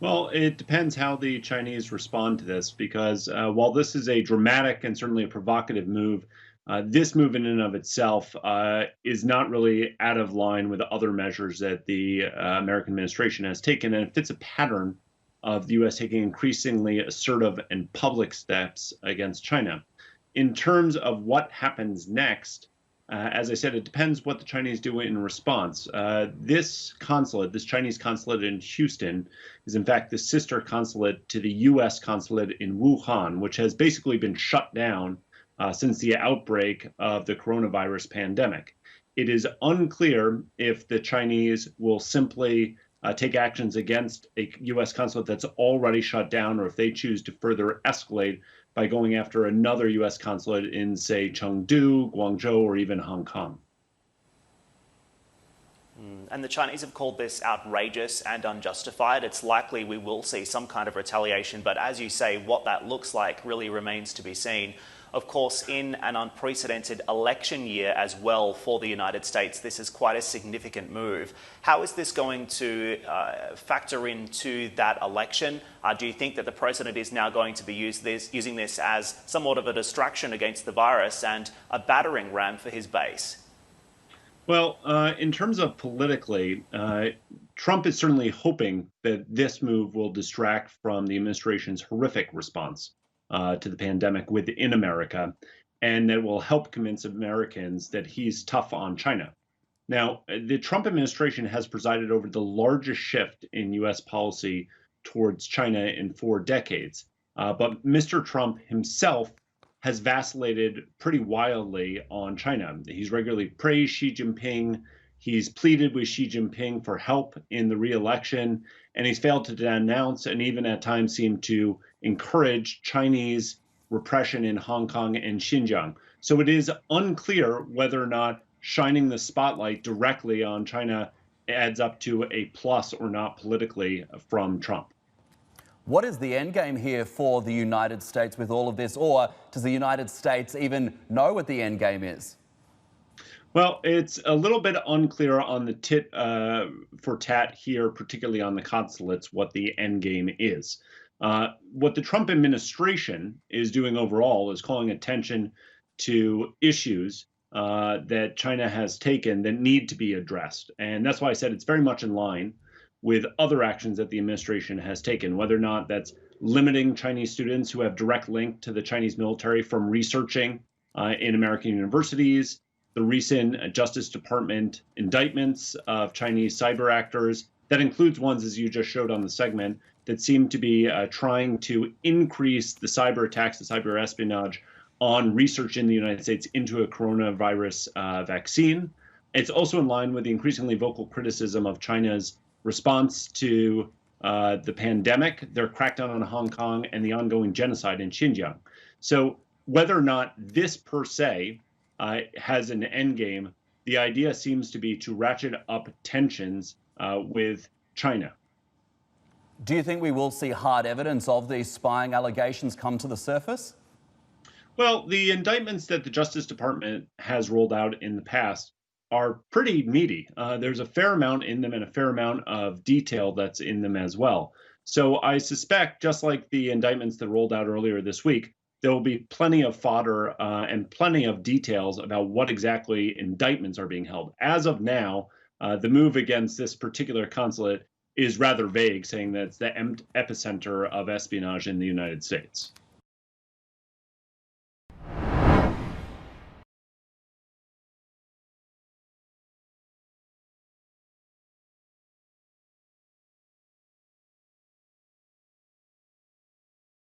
Well, it depends how the Chinese respond to this, because while this is a dramatic and certainly a provocative move, this move in and of itself is not really out of line with other measures that the American administration has taken, and it fits a pattern of the U.S. taking increasingly assertive and public steps against China. In terms of what happens next, as I said, it depends what the Chinese do in response. This Chinese consulate in Houston, is in fact the sister consulate to the U.S. consulate in Wuhan, which has basically been shut down since the outbreak of the coronavirus pandemic. It is unclear if the Chinese will simply take actions against a U.S. consulate that's already shut down, or if they choose to further escalate by going after another U.S. consulate in, say, Chengdu, Guangzhou, or even Hong Kong. And the Chinese have called this outrageous and unjustified. It's likely we will see some kind of retaliation, but as you say, what that looks like really remains to be seen. Of course, in an unprecedented election year as well for the United States, this is quite a significant move. How is this going to factor into that election? Do you think that the president is now going to be using this as somewhat of a distraction against the virus and a battering ram for his base? Well, in terms of politically, Trump is certainly hoping that this move will distract from the administration's horrific response to the pandemic within America, and that will help convince Americans that he's tough on China. Now, the Trump administration has presided over the largest shift in U.S. policy towards China in 4 decades. But Mr. Trump himself has vacillated pretty wildly on China. He's regularly praised Xi Jinping. He's pleaded with Xi Jinping for help in the re-election, and he's failed to denounce and even at times seem to encourage Chinese repression in Hong Kong and Xinjiang. So it is unclear whether or not shining the spotlight directly on China adds up to a plus or not politically from Trump. What is the end game here for the United States with all of this? Or does the United States even know what the end game is? Well, it's a little bit unclear on the tit-for-tat here, particularly on the consulates, what the end game is. What the Trump administration is doing overall is calling attention to issues that China has taken that need to be addressed. And that's why I said it's very much in line with other actions that the administration has taken, whether or not that's limiting Chinese students who have direct link to the Chinese military from researching in American universities, the recent Justice Department indictments of Chinese cyber actors. That includes ones, as you just showed on the segment, that seem to be trying to increase the cyber attacks, the cyber espionage on research in the United States into a coronavirus vaccine. It's also in line with the increasingly vocal criticism of China's response to the pandemic, their crackdown on Hong Kong, and the ongoing genocide in Xinjiang. So whether or not this per se has an end game, the idea seems to be to ratchet up tensions with China. Do you think we will see hard evidence of these spying allegations come to the surface? Well, the indictments that the Justice Department has rolled out in the past are pretty meaty. There's a fair amount in them and a fair amount of detail that's in them as well. So I suspect, just like the indictments that rolled out earlier this week, there will be plenty of fodder and plenty of details about what exactly indictments are being held. As of now, the move against this particular consulate is rather vague, saying that it's the epicenter of espionage in the United States.